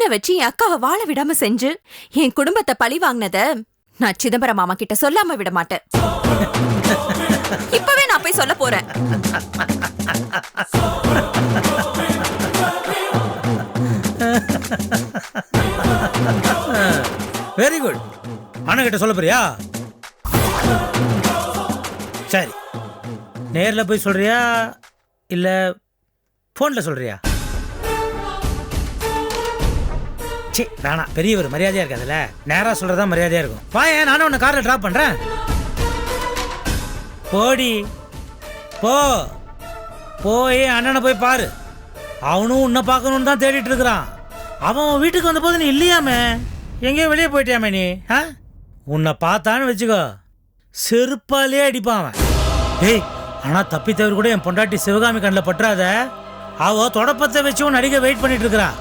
பொண்ணை வச்சு என் அக்காவை வாழ விடாம செஞ்சு என் குடும்பத்தை பழி வாங்கினத நான் சிதம்பரம் மாமா கிட்ட சொல்லாம விட மாட்டேன். இப்பவே நான் போய் சொல்ல போறேன். Very good. அண்ணன் கிட்ட சொல்ல போறியா? சரி, நேர்ல போய் சொல்றியா இல்ல போன்ல சொல்றியா? சரி வேணா, பெரியவர் மரியாதையா இருக்காதுல்ல, நேரா சொல்றதா மரியாதையா இருக்கும். வாயேன், நானும் உன்னை கார்ல டிராப் பண்றேன். போடி போ, போய் அண்ணனை போய் பாரு. அவனும் உன்னை பார்க்கணும்னு தான் தேடிட்டு இருக்கிறான். அவன் வீட்டுக்கு வந்த போது நீ இல்லையாமே, எங்கேயும் வெளியே போயிட்டியாமே நீ? உன்னை பார்த்தான்னு வச்சுக்கோ, செருப்பாலே அடிப்பான் அவன். ஏய், ஆனால் தப்பி தவிர கூட என் பொண்டாட்டி சிவகாமி கண்ணில் பற்றாத. அவ தொடப்பத்தை வச்சு உன் அடிக்க வெயிட் பண்ணிட்டு இருக்கிறான்.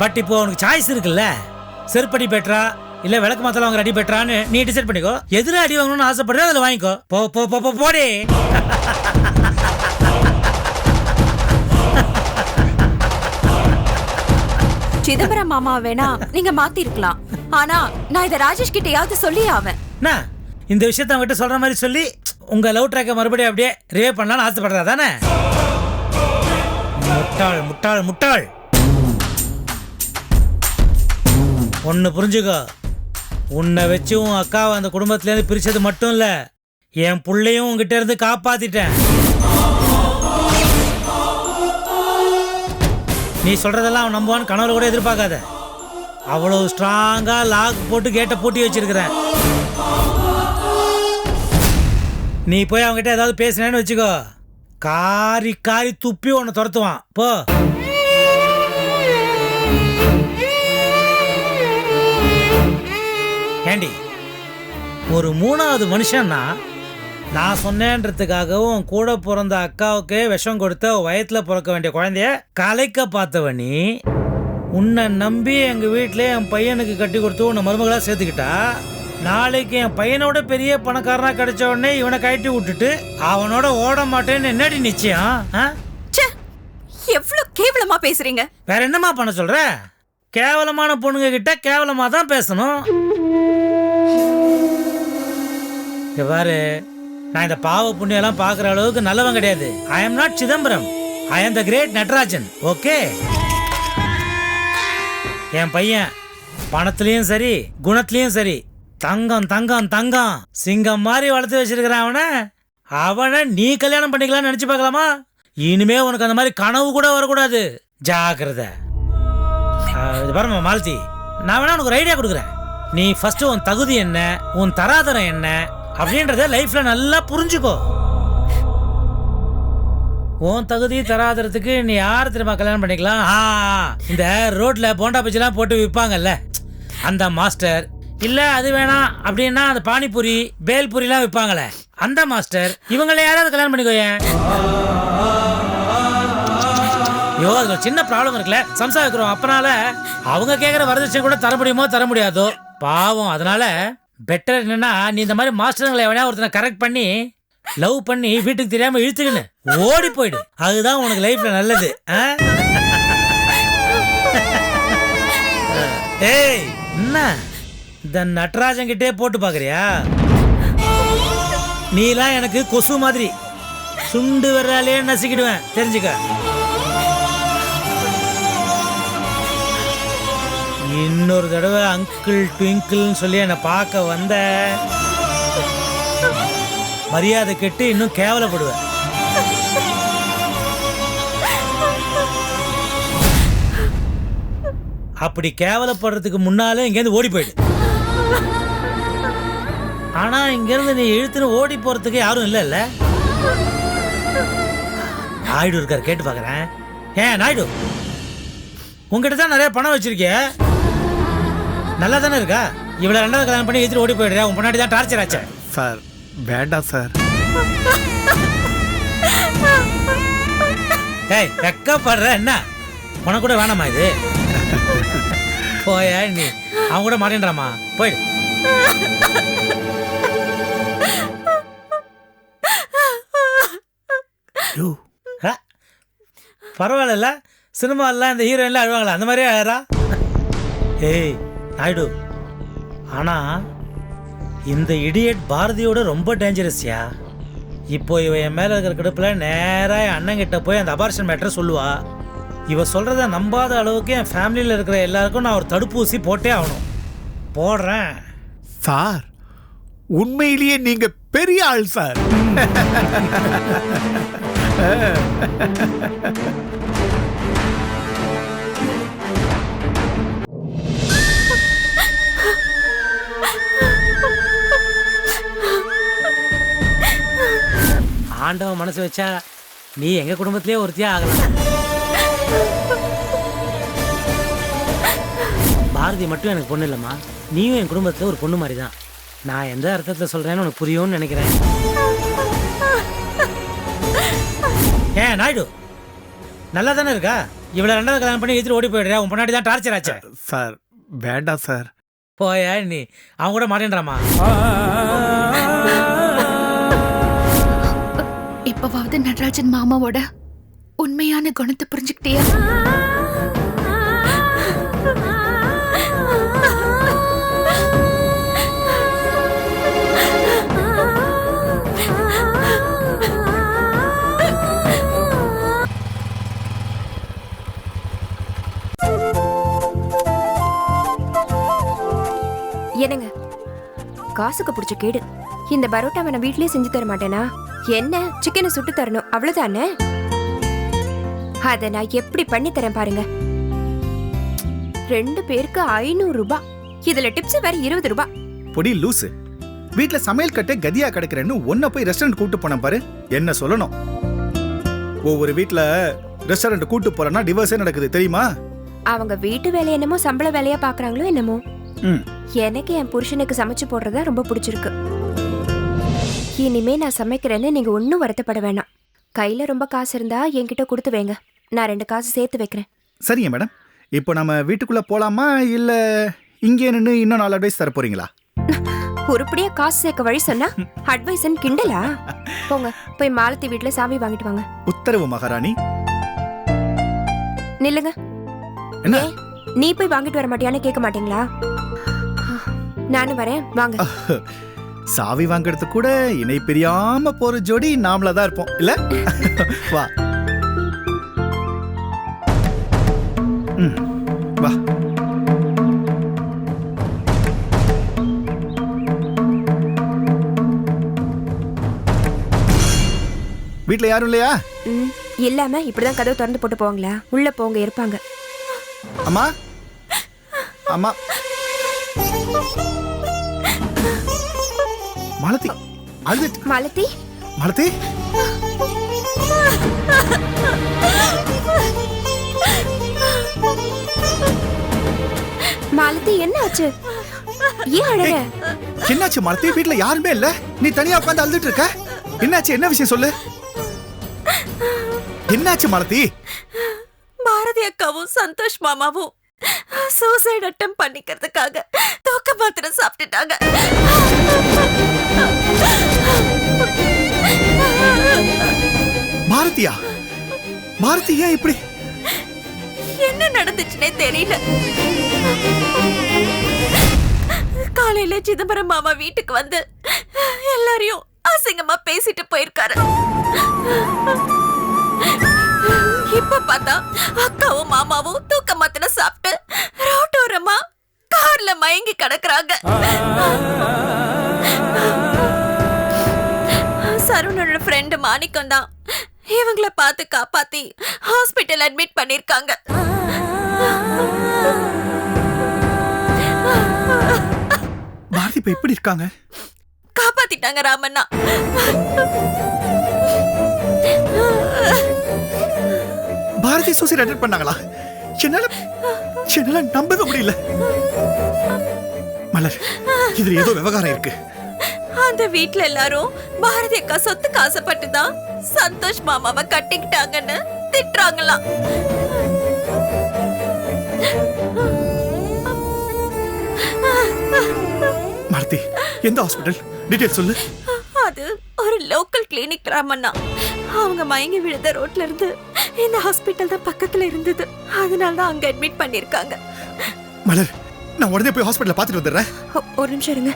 பட் இப்போ உனக்கு சாய்ஸ் இருக்குல்ல, செருப்படி பெற்றா இல்ல விளக்கு மாத்தல வாங்குற அடி பெற்றான்னு நீ டிசைட் பண்ணிக்கோ. எதிர அடி வாங்கணும்னு ஆசைப்படுற அதில் வாங்கிக்கோ. போ போ போ போடி. சிதம்பரம் மாமா வேணா நீங்க மாத்தி இருக்கலாம், ஆனா நான் இதை ராஜேஷ் கிட்டயாவது சொல்லி ஆவேன். இந்த விஷயத்த அவங்ககிட்ட சொல்ற மாதிரி சொல்லி உங்க லவ் ட்ராக்கை மறுபடியும் அப்படியே ரிவே பண்ணலாம்னு ஆசைப்படுறா தானே? முட்டாள் முட்டாள் முட்டாள். ஒன்னு புரிஞ்சுக்கோ, உன்னை வச்சு உன் அக்காவை அந்த குடும்பத்திலேருந்து பிரிச்சது மட்டும் இல்ல, என் புள்ளையும் உங்ககிட்ட இருந்து காப்பாத்திட்டேன். நீ சொல்றதெல்லாம் அவன் நம்புவான்னு கனவுல கூட எதிர்பார்க்காத. அவ்வளவு ஸ்ட்ராங்கா லாக் போட்டு கேட்டை பூட்டி வச்சிருக்கிறேன். நீ போய் அவங்ககிட்ட ஏதாவது பேசினேன்னு வச்சுக்கோ, காரி காரி துப்பி உன்னை துரத்துவான். போ. ஏண்டி, ஒரு மூணாவது மனுஷன்னா நான் சொன்னேன்றதுக்காகவும் கூட பிறந்த அக்காவுக்கு விஷம் கொடுத்த வயத்துல பிறக்க வேண்டிய குழந்தைய கலைக்க பார்த்தவ நீ. உன்னை நம்பி எங்க வீட்டிலே என் பையனுக்கு கட்டி கொடுத்து உன்னை மருமகளா சேர்த்துக்கிட்டா, நாளைக்கு என் பையனோட பெரிய பணக்காரனா கிடைச்ச உடனே இவனை கட்டி விட்டுட்டு அவனோட ஓட மாட்டேன்னு என்னடி நிச்சயம்? எவ்வளவு கேவலமா பேசுறீங்க. வேற என்னமா பண்ண சொல்ற? கேவலமான பொண்ணுங்க கிட்ட கேவலமா தான் பேசணும். பாரு, நான் இந்த பாவ புண்ணியெல்லாம் பாக்குற அளவுக்கு நல்லவன் கிடையாது. I am not Chidambaram, I am the great Natarajan. Okay, என் பையன் பணத்திலயும் சரி குணத்திலயும் சரி தங்கம் தங்கம் தங்கம் சிங்கம் மாதிரி வளர்த்து வச்சிருக்கிறான். அவனை நீ கல்யாணம் பண்ணிக்கலாம்னு நினைச்சு பார்க்கலாமா? இனிமே உனக்கு அந்த மாதிரி கனவு கூட வரக்கூடாது. ஜாக்கிரதை. பாருமா மாலதி, நான் வேணா உனக்கு ஒரு ஐடியா கொடுக்குறேன். நீ ஃபர்ஸ்ட் உன் தகுதி என்ன, உன் தராதரம் என்ன அப்படின்றத லைஃப்ல நல்லா புரிஞ்சுக்கோ. உன் தகுதி தராதரத்துக்கு நீ யார் திரும்ப கல்யாணம் பண்ணிக்கலாம்? இந்த ரோட்ல போண்டா பஜ்ஜிலாம் போட்டு விற்பாங்கல்ல, அந்த மாஸ்டர். இல்ல அது வேணாம் அப்படின்னா அந்த பானிபூரி பேல்பூரிலாம் விற்பாங்களே, அந்த மாஸ்டர். இவங்களை யாராவது கல்யாணம் பண்ணிக்கோயேன். ஐயோ, அதுல சின்ன ப்ராப்ளம் இருக்குல்ல, சம்சா வைக்கிறோம். அப்பனால அவங்க கேட்குற வரதட்சணை கூட தர முடியுமோ தர முடியாதோ பாவம். அதனால பெட்டர் என்னன்னா, நீ இந்த மாதிரி மாஸ்டருங்களை எவனா ஒருத்தனை கரெக்ட் பண்ணி லவ் பண்ணி வீட்டுக்கு தெரியாம இழுத்துக்கின்னு ஓடி போயிடு. அதுதான் உனக்கு லைஃப்ல நல்லது. ஏய், என்ன இந்த நட்ராஜன் கிட்டே போட்டு பாக்குறியா? நீலாம் எனக்கு கொசு மாதிரி, சுண்டு வர்றாலே நசிக்கிடுவேன், தெரிஞ்சுக்க. இன்னொரு தடவை அங்கிள் ட்விங்கிள்னு சொல்லி என்னை பார்க்க வந்த மரியாதை கெட்டு இன்னும் கேவலப்படுவேன். அப்படி கேவலப்படுறதுக்கு முன்னாலே இங்கேருந்து ஓடி போயிடு. ஆனா இங்கிருந்து நீ இழுத்துன்னு ஓடி போறதுக்கு யாரும் இல்லைல்ல. நாயுடு இருக்காரு, கேட்டு பார்க்குறேன். ஏன் நாயுடு, உங்ககிட்ட தான் நிறைய பணம் வச்சிருக்கிய, நல்லா தானே இருக்கா? இவ்வளோ ரெண்டாவது கல்யாணம் பண்ணி எடுத்துட்டு ஓடி போயிடுறியா? உன் முன்னாடி தான் டார்ச்சர் ஆச்சு. சார் வேண்டாம் சார். ஏய், வெக்கப்படுற என்ன? உனக்கு கூட வேணாமா இது? போய நீ அவன் கூட மாட்டேன்றாமா, போயிடு. பரவாயில்ல, சினிமாலாம் இந்த ஹீரோயின்லாம் அழுவாங்களா, அந்த மாதிரியே அழறா. ஏய் நாயுடு, ஆனா இந்த இடியட் பாரதியோட ரொம்ப டேஞ்சரஸ்யா. இப்போ இவ என் மேல இருக்கிற கடுப்புல நேரா என் அண்ணங்கிட்ட போய் அந்த அபார்ஷன் மேட்டரை சொல்லுவா. இவ சொல்றத நம்பாத அளவுக்கு என் ஃபேமிலியில் இருக்கிற எல்லாருக்கும் நான் ஒரு தடுப்பூசி போட்டே ஆகணும். போடுறேன். சார் உண்மையிலேயே நீங்க பெரிய ஆள் சார். ஆண்டவன் மனசு வச்சா நீ எங்க குடும்பத்திலேயே ஒருத்தியா ஆகலாம். பாரதி மட்டும் எனக்கு பொண்ணு இல்லைம்மா, நீயும் என் குடும்பத்தில் ஒரு பொண்ணு மாதிரி தான். நான் எந்த அர்த்தத்தில் சொல்றேன்னு உனக்கு புரியும்னு நினைக்கிறேன். ஏன் நாயுடு, நல்லா தானே இருக்கா? இவ்வளோ ரெண்டாவது கல்யாணம் பண்ணி எதிர்த்து ஓடி போயிடுறியா? உன் பொண்ணாடி தான் டார்ச்சர் ஆச்சு. சார் வேண்டாம் சார். போயா நீ, அவன் கூட மாட்டேன்றாமா? இப்பவாவது நடராஜன் மாமாவோட உண்மையான குணத்தை புரிஞ்சுக்கிட்டியா? என்னங்க காசுக்கு பிடிச்ச கேடு. இந்த பரோட்டாவை நான் வீட்லயே செஞ்சு தர மாட்டேனா? என்ன சிக்கனை சுட்டு தரணும் அவ்வளவுதானே? அத நான் எப்படி பண்ணி தரேன் பாருங்க. 2 பேருக்கு 500 ரூபாய், இதுல டிப்ஸ் வேற 20 ரூபாய். பொடி லூசு, வீட்ல சமையல் கட்டே கதியா கிடக்குறேன்னு ஒன்ன போய் ரெஸ்டாரண்ட் கூட்டு போன பாரு. என்ன சொல்லணும்? ஒவ்வொரு வீட்ல ரெஸ்டாரண்ட் கூட்டு போறேன்னா டிவோர்ஸே நடக்குது தெரியுமா? அவங்க வீட்டு வேலை என்னமோ சம்பள வேலையா பாக்குறாங்களோ என்னமோ. எனக்கு என் புருஷனுக்கு சமைச்சு போடுறதா ரொம்ப பிடிச்சிருக்கு. இனிமே நான் சமைக்கிறேன்னு நீங்க ஒன்னும் வருத்தப்பட வேணாம். கையில ரொம்ப காசு இருந்தா என்கிட்ட கொடுத்து வைங்க, நான் 2 காசு சேர்த்து வைக்கிறேன். சரிங்க மேடம், இப்போ நம்ம வீட்டுக்குள்ள போலாமா இல்ல இங்கே நின்று இன்னும் 4 அட்வைஸ் தர போறீங்களா? உருப்படியா காசு சேர்க்க வழி சொன்னா அட்வைஸ் கிண்டலா? போங்க, போய் மாலத்தி வீட்டுல சாவி வாங்கிட்டு வாங்க. உத்தரவு மகாராணி. நில்லுங்க. என்ன? நீ போய் வாங்கிட்டு வர மாட்டியான்னு கேட்க மாட்டீங்களா? நானும் வரேன், வாங்க. சாவி வாங்கறது கூட இணை பிரியாம போற ஜோடி நாமளா தான் இருப்போம் இல்ல? வா வா. வீட்ல யாரும் இல்லையா? இல்லாம இப்படிதான் கதவு திறந்து போட்டு போவாங்களா? உள்ள போங்க, இருப்பாங்க. அம்மா அம்மா. மாலதி அழுது. மாலதி மாலதி மாலதி என்ன ஆச்சு? ஏன் அழற? என்னாச்சு மாலதி? வீட்ல யாருமே இல்ல, நீ தனியா உட்கார்ந்து அழுதுட்டு இருக்க. என்னாச்சு? என்ன விஷயம் சொல்லு. என்னாச்சு மாலதி? பாரதி அக்காவும் சந்தோஷ் மாமாவும் சூசைட் அட்டம் பண்ணிக்கிறதுக்காக தூக்க மாத்திரை சாப்பிட்டுட்டாங்க. பாரதியா? பாரதி ஏன் இப்படி? என்ன நடந்துச்சுன்னே தெரியல. காலையில சிதம்பரம் மாமா வீட்டுக்கு வந்து எல்லாரையும் அசிங்கமா பேசிட்டு போயிருக்காரு. இப்ப பார்த்தா அக்காவும் மாமாவும் தூக்க மாத்திரை சாப்பிட்டு ரோட்டோரமா கார்ல மயங்கி கிடக்குறாங்க. சரவணோட ஃப்ரெண்டு மாணிக்கம் தான் இவங்கள பார்த்து காப்பாத்தி ஹாஸ்பிட்டல் அட்மிட் பண்ணிருக்காங்க. பாரதி இப்ப எப்படி இருக்காங்க? காப்பாத்திட்டாங்க ராமண்ணா. பாரதி சூசைட் அட்டெண்ட் பண்ணாங்களா? என்னால நம்பவே முடியல. மலர், இதுல ஏதோ விவகாரம் இருக்கு. அந்த வீட்ல எல்லாரும் பாரதி அக்கா சொத்துக்கு ஆசைப்பட்டுதான் சந்தோஷ் மாமாவை கட்டிக்கிட்டாங்கன்னு திட்டுறாங்களாம். மாலதி, எந்த ஹாஸ்பிடல்? டீடைல் சொல்லு. அது ஒரு லோக்கல் கிளினிக் ராமண்ணா. அவங்க மயங்கி விழுந்த ரோட்ல இருந்து இந்த ஹாஸ்பிட்டல் தான் பக்கத்துல இருந்தது. அதனால தான் அங்க அட்மிட் பண்ணிருக்காங்க. மலர், நான் உடனே போய் ஹாஸ்பிட்டல்ல பார்த்துட்டு வந்துடுறேன். ஒரு நிமிஷம் இருங்க,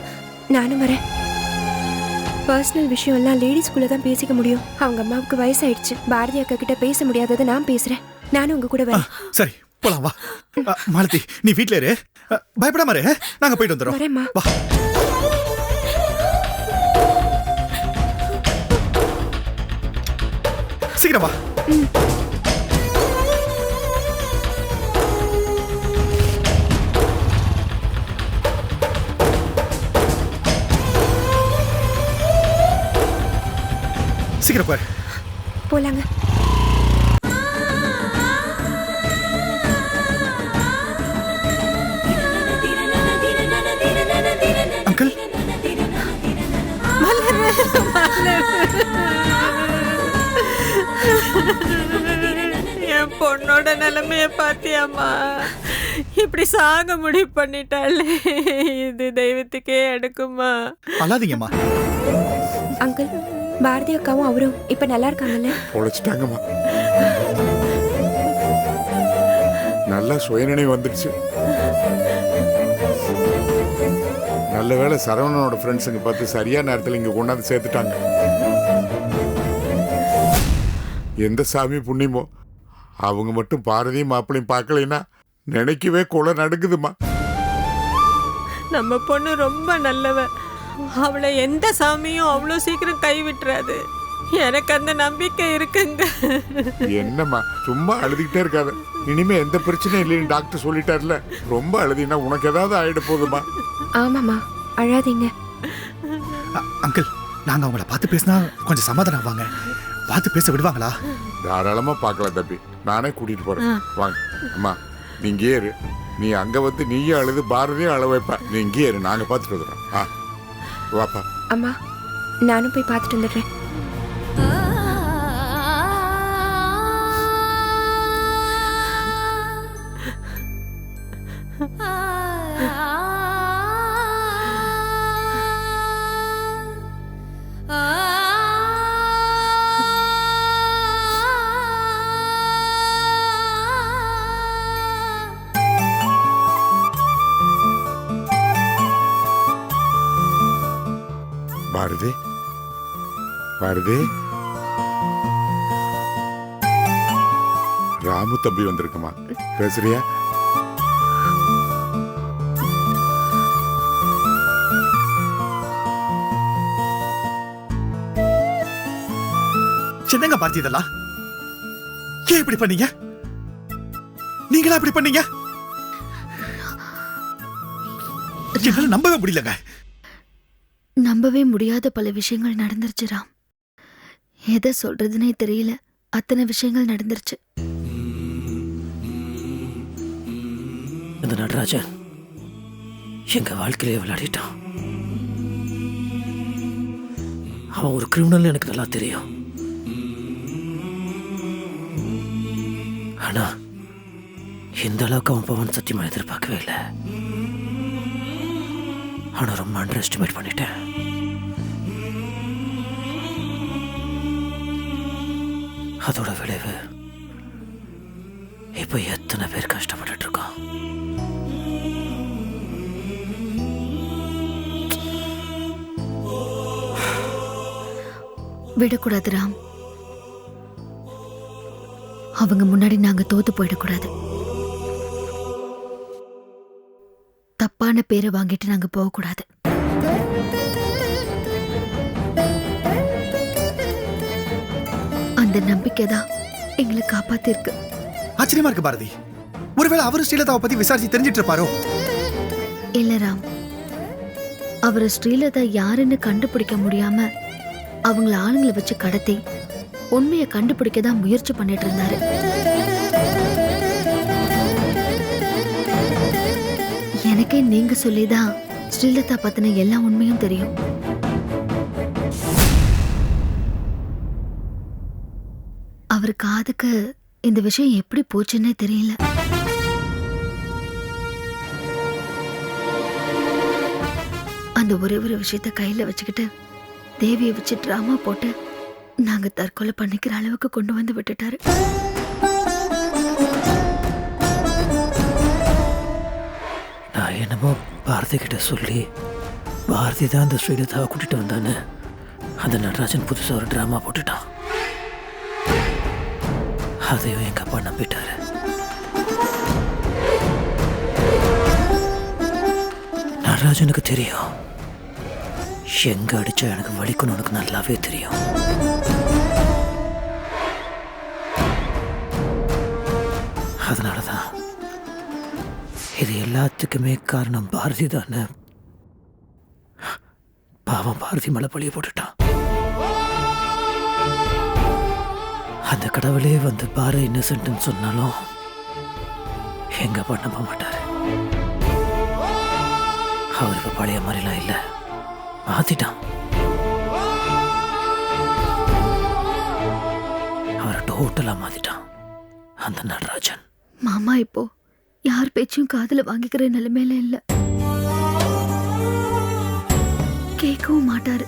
நானும் வரேன். பர்சனல் விஷயம் எல்லாம் லேடிஸ்குள்ள தான் பேசிக்க முடியும். அவங்க அம்மாவுக்கு வயசாயிடுச்சு. பாரதி அக்கா கிட்ட பேச முடியாததை நான் பேசுறேன். நானும் உங்க கூட வரேன். சரி போலாம் வா. மாலதி நீ வீட்ல இரு, பயப்படாம இரு. நாங்க போயிட்டு வந்துடுறோம். வரேம்மா. வா. சீக்கிரம் வா. சீக்கிரம் பாரு. போலாங்க. அங்கிள் என் பொண்ணோட நிலைமைய பாத்தியாமா? இப்படி சாக முடிவு பண்ணிட்டாலே, இது தெய்வத்துக்கே எடுக்குமா? அழாதீங்கம்மா. அங்கிள், பாரதி அக்காவும் அவரும் இப்ப நல்லா இருக்காங்கல்ல? பொழைச்சிட்டாங்கம்மா. நல்லா சுயநினைவு வந்துடுச்சு. நல்ல வேளை சரவணனோட ஃப்ரெண்ட்ஸுங்க பார்த்து சரியான நேரத்தில் இங்கே கொண்டாந்து சேர்த்துட்டாங்க. எந்த சாமி புண்ணியமோ அவங்க மட்டும் பாரதியும் மாப்பிளையும் பார்க்கலைன்னா நினைக்கவே கொலை நடுக்குதுமா. நம்ம பொண்ணு ரொம்ப நல்லவ. அவளை எந்த சாமியும் அவ்வளோ சீக்கிரம் கை விட்டுறாது. எனக்கு அந்த நம்பிக்கை இருக்குங்க. என்னம்மா சும்மா அழுதுகிட்டே இருக்காது. இனிமே எந்த பிரச்சனையும் இல்லைன்னு டாக்டர் சொல்லிட்டார்ல. ரொம்ப அழுதினா உனக்கு ஏதாவது ஆயிட போகுதுமா. ஆமாம்மா, அழாதீங்க. அங்கிள் நாங்க அவங்கள பார்த்து பேசினா கொஞ்சம் சமாதானம் ஆவாங்க. பார்த்து பேச விடுவாங்களா? தாராளமா பார்க்கலாம் தம்பி, நானே கூட்டிட்டு போறேன். வாங்க அம்மா, நீ இங்கே இரு. நீ அங்க வந்து நீயும் அழுது பாரதியும் அழ வைப்ப. நீ இங்கே இரு, நாங்க பார்த்துட்டு வந்துடுறோம். வாப்பா. அம்மா, நானும் போய் பார்த்துட்டு வந்துடுறேன். பாரதி, பாரதி, ராமு தம்பி வந்திருக்குமா, பேசுறியா? என்னங்க பார்த்தி இதெல்லாம்? ஏன் இப்படி பண்ணீங்க? நீங்களா இப்படி பண்ணீங்க? என்னால நம்பவே முடியலங்க. நம்பவே முடியாத பல விஷயங்கள் நடந்துருச்சு ராம். எதை சொல்றதுனே தெரியல. அத்தனை விஷயங்கள் நடந்துருச்சு. இந்த நடராஜன் எங்க வாழ்க்கையிலே விளையாடிட்டான். அவன் ஒரு கிரிமினல் எனக்கு நல்லா தெரியும். ஆனா இந்த அளவுக்கு அவன் பவன் சத்தியமா எதிர்பார்க்கவே இல்லை. ஆனா ரொம்ப அண்டர் எஸ்டிமேட் பண்ணிட்டேன். அதோட விளைவு இப்ப எத்தனை பேர் கஷ்டப்பட்டு இருக்கோம். விடக்கூடாது ராம். அவங்க முன்னாடி நாங்க தோத்து போயிடக்கூடாது. தப்பான பேரை வாங்கிட்டு நாங்க போகக்கூடாது. அந்த நம்பிக்கை தான் எங்களை காப்பாத்திருக்கு. ஆச்சரியமா இருக்கு பாரதி. ஒருவேளை அவரு ஸ்ரீலதாவை பத்தி விசாரிச்சு தெரிஞ்சிட்டு இருப்பாரோ? இல்ல ராம், அவரு ஸ்ரீலதா யாருன்னு கண்டுபிடிக்க முடியாம அவங்கள ஆளுங்களை வச்சு கடத்தி உண்மையை கண்டுபிடிக்க தான் முயற்சி பண்ணிட்டு இருந்தாரு. எனக்கே நீங்க சொல்லிதான் ஸ்ரீலதா பத்தின எல்லா உண்மையும் தெரியும். அவர் காதுக்கு இந்த விஷயம் எப்படி போச்சுன்னே தெரியல. அந்த ஒரே ஒரு விஷயத்த கையில வச்சுக்கிட்டு தேவியை வச்சு டிராமா போட்டு நாங்க தற்கொலை பண்ணிக்கிற அளவுக்கு கொண்டு வந்து விட்டுட்டாரு. நான் நான் என்னமோ பாரதி கிட்ட சொல்லி பாரதி தான் அந்த ஸ்ரீலதாவை கூட்டிட்டு வந்தான்னு அந்த நடராஜன் புதுசாக ஒரு ட்ராமா போட்டுட்டான். அதையும் எங்கள் அப்பா நம்பிட்டாரு. நடராஜனுக்கு தெரியும் எங்க அடிச்சா எனக்கு வலிக்கணும், எனக்கு நல்லாவே தெரியும். அதனாலதான் இது எல்லாத்துக்குமே காரணம் பாரதி தானே. பாவம் பாரதி மேல பழிய போட்டுட்டான். அந்த கடவுளே வந்து பாரு இன்னசென்ட்னு சொன்னாலும் எங்க அப்பா நம்ப மாட்டாரு. அவர் இப்ப பழைய மாதிரிலாம் இல்லை, மாத்திட்டான். அவரை டோட்டலா மாத்திட்டான் அந்த நடராஜன். மாமா இப்போ யார் பேச்சையும் காதுல வாங்கிக்கிற நிலைமையில இல்ல, கேட்கவும் மாட்டாரு.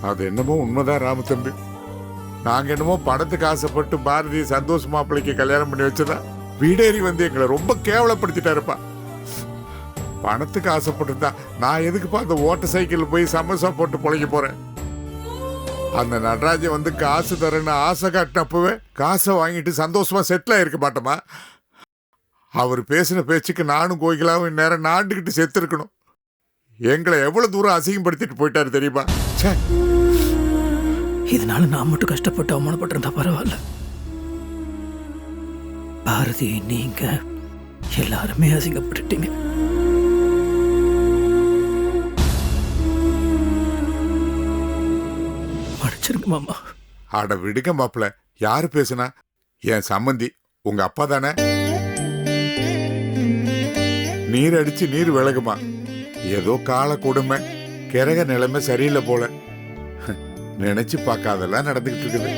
அது என்னமோ உண்மைதான் ராமதம்பி. நாங்க என்னமோ பணத்துக்கு ஆசைப்பட்டு பாரதி சந்தோஷ் மாப்பிள்ளைக்கு கல்யாணம் பண்ணி வச்சதா வீடேறி வந்து எங்களை ரொம்ப கேவலப்படுத்திட்டாருப்பா. பணத்துக்கு ஆசைப்பட்டுருந்தா நான் எதுக்குப்பா அந்த ஓட்ட சைக்கிள் போய் சமோசா போட்டு பொழைக்க போறேன். அந்த நடராஜன் வந்து காசு தரேன்னு ஆசை காட்டினப்பவே காசை வாங்கிட்டு சந்தோஷமா செட்டில் ஆயிருக்க மாட்டோமா? அவர் பேசின பேச்சுக்கு நானும் கோயிலாவும் இந்நேரம் நாண்டுகிட்டு செத்து இருக்கணும். எங்களை எவ்வளவு தூரம் அசிங்கப்படுத்திட்டு போயிட்டாரு தெரியுமா? இதனால நான் மட்டும் கஷ்டப்பட்டு அவமானப்பட்டிருந்தா பரவாயில்ல. பாரதி நீங்க எல்லாருமே அசிங்கப்பட்டுட்டீங்க. மன்னிச்சிருங்க மாமா. அட விடுங்க மாப்பிள்ள, யாரு பேசுனா? என் சம்மந்தி உங்க அப்பா தானே. நீர் அடிச்சு நீர் விலகுமா? ஏதோ கால கொடுமை, கிரக நிலைமை சரியில்லை போல. நினைச்சு பார்க்காதெல்லாம் நடந்துகிட்டு இருக்குது.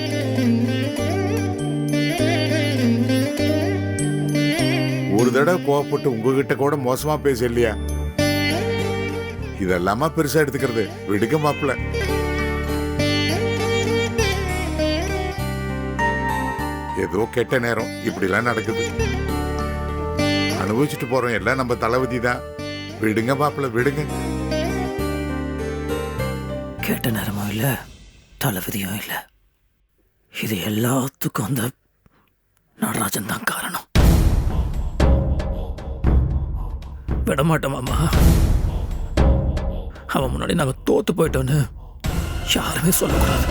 ஒரு தடவை கோவப்பட்டு உங்ககிட்ட கூட மோசமா பேச இல்லையா? இதெல்லாமா பெருசா எடுத்துக்கிறது? விடுங்க மாப்பிள்ள. ஏதோ கெட்ட நேரம் இப்படிலாம் நடக்குது. அனுபவிச்சுட்டு போறோம், எல்லாம் நம்ம தளபதி தான். விடுங்க மாப்பிள்ள, விடுங்க. கேட்ட நேரமும் இல்லை, தளபதியும் இல்லை. இது எல்லாத்துக்கும் அந்த நடராஜன் தான் காரணம். விடமாட்டோம் மாமா. அவன் முன்னாடி நாங்கள் தோத்து போயிட்டோன்னு யாருமே சொல்லக்கூடாது.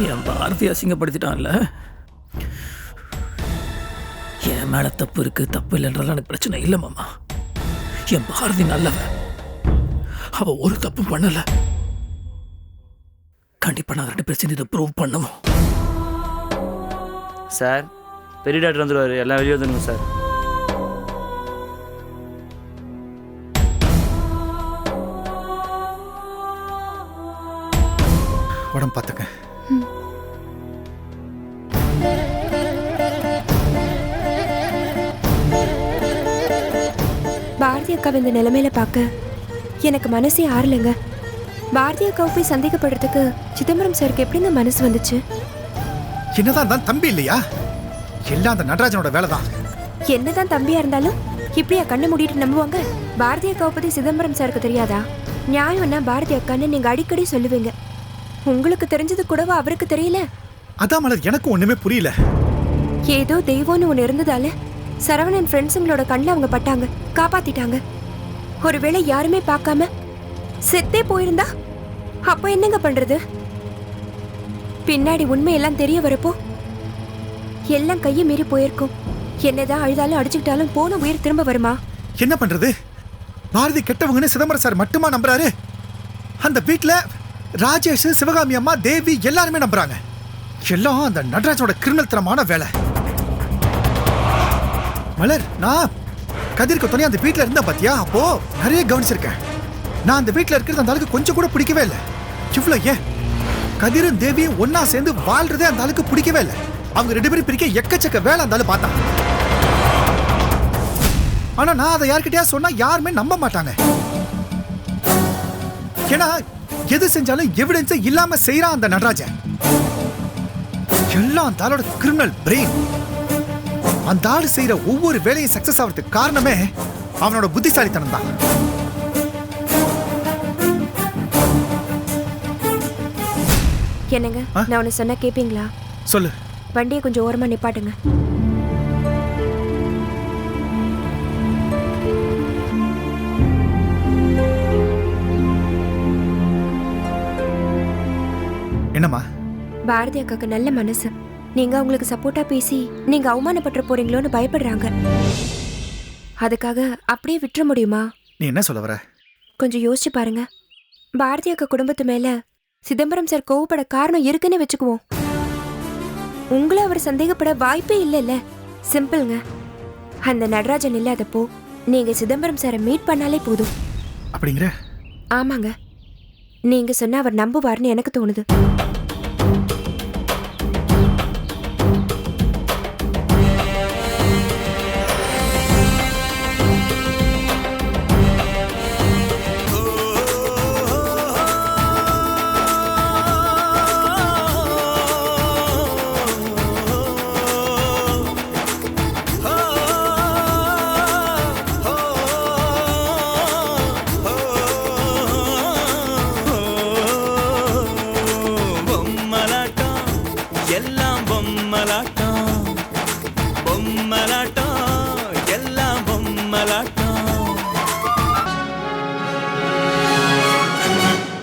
என் பாரதி அசிங்கப்படுத்திட்டான்ல, என் மேல தப்பு இருக்கு தப்பு இல்லைன்றதுலாம் எனக்கு பிரச்சனை இல்லை மாமா. என் பாரதி நல்லவன், அவ ஒரு தப்பும் பண்ணல. கண்டிப்பா நான் 2 பேர் சேர்ந்து இதை ப்ரூவ் பண்ணுவோம். சார், பெரிய டாக்டர் வந்துடுவார், எல்லாம் வெளியே வந்துடுங்க சார். உடம்பு பார்த்துக்க. பாரதி அக்காவை இந்த நிலைமையில பார்க்க எனக்கு மனசே ஆறலைங்க. பாரதி அக்காவை போய் சந்தேகப்படுறதுக்கு சிதம்பரம் சாருக்கு எப்படிங்க மனசு வந்துச்சு? என்னதான் தான் தம்பி இல்லையா? எல்லாம் அந்த நடராஜனோட வேலைதான். என்னதான் தம்பியா இருந்தாலும் இப்படியா கண்ணை மூடிட்டு நம்புவாங்க? பாரதி அக்காவை பத்தி சிதம்பரம் சாருக்கு தெரியாதா? நியாயம்னா பாரதி அக்கான்னு நீங்க அடிக்கடி சொல்லுவீங்க. உங்களுக்கு தெரிஞ்சது கூடவா அவருக்கு தெரியல? அதான் மலர், எனக்கும் ஒண்ணுமே புரியல. ஏதோ தெய்வம்னு ஒண்ணு இருந்ததால சரவணன் ஃப்ரெண்ட்ஸுங்களோட கண்ணில் அவங்க பட்டாங்க, காப்பாத்திட்டாங்க. ஒருவேளை யாருமே பார்க்காம செத்தே போயிருந்தா அப்போ என்னங்க பண்றது? பின்னாடி உண்மையெல்லாம் தெரிய வரப்போ எல்லாம் கையை மீறி போயிருக்கும். என்னதான் அழுதாலும் அடிச்சுக்கிட்டாலும் போன உயிர் திரும்ப வருமா? என்ன பண்றது? பாரதி கெட்டவங்கன்னு சிதம்பரம் சார் மட்டுமா நம்புறாரு? அந்த வீட்டுல ராஜேஷ், சிவகாமி அம்மா, தேவி எல்லாருமே நம்புறாங்க. எல்லாம் அந்த நடராஜனோட கிரிமினல் தரமான வேலை. மலர், நான் கதிர்க்கு துணை அந்த வீட்டுல இருந்த பாத்தியா? அப்போ நிறைய கவனிச்சிருக்கேன். நான் அந்த வீட்டுல இருக்கிறது அந்த ஆளுக்கு கொஞ்சம் கூட பிடிக்கவே இல்லை. இவ்வளவு ஏன் கதிரும் தேவியும் ஒன்னா சேர்ந்து வாழ்றதே அந்த ஆளுக்கு பிடிக்கவே இல்லை. அவங்க 2 பேரும் பிரிக்க எக்கச்சக்க வேலை அந்த ஆளு பார்த்தான். ஆனா நான் அதை யார்கிட்டயா சொன்னா யாருமே நம்ப மாட்டாங்க. ஏன்னா எது செஞ்சாலும் எவிடன்ஸ் இல்லாம செய்யறான் அந்த நடராஜன். எல்லாம் அந்த ஆளோட கிரிமினல் பிரெயின். அந்த ஆளு செய்யற ஒவ்வொரு வேலையும் சக்சஸ் ஆகிறதுக்கு காரணமே அவனோட புத்திசாலித்தனம் தான். என்னங்க நான் ஒன்று சொன்னா கேப்பீங்களா? சொல்லு. வண்டியை கொஞ்சம் ஓரமா நிப்பாட்டுங்க. என்னம்மா? பாரதி அக்காக்கு நல்ல மனசு. நீங்க அவங்களுக்கு சப்போர்ட்டா பேசி நீங்க அவமானப்பட்டு போறீங்களோன்னு பயப்படுறாங்க. அதுக்காக அப்படியே விட்டுற முடியுமா? நீ என்ன சொல்ல வர? கொஞ்சம் யோசிச்சு பாருங்க. பாரதி அக்கா குடும்பத்து மேல சிதம்பரம் சார் கோவப்பட காரணம் இருக்குன்னு வச்சுக்குவோம். உங்களை அவர் சந்தேகப்பட வாய்ப்பே இல்லைல்ல. சிம்பிள்ங்க. அந்த நடராஜன் இல்லாதப்போ நீங்க சிதம்பரம் சாரை மீட் பண்ணாலே போதும். அப்படிங்கிற? ஆமாங்க. நீங்க சொன்ன அவர் நம்புவார்னு எனக்கு தோணுது. எல்லாம் பொம்மலாட்டம்.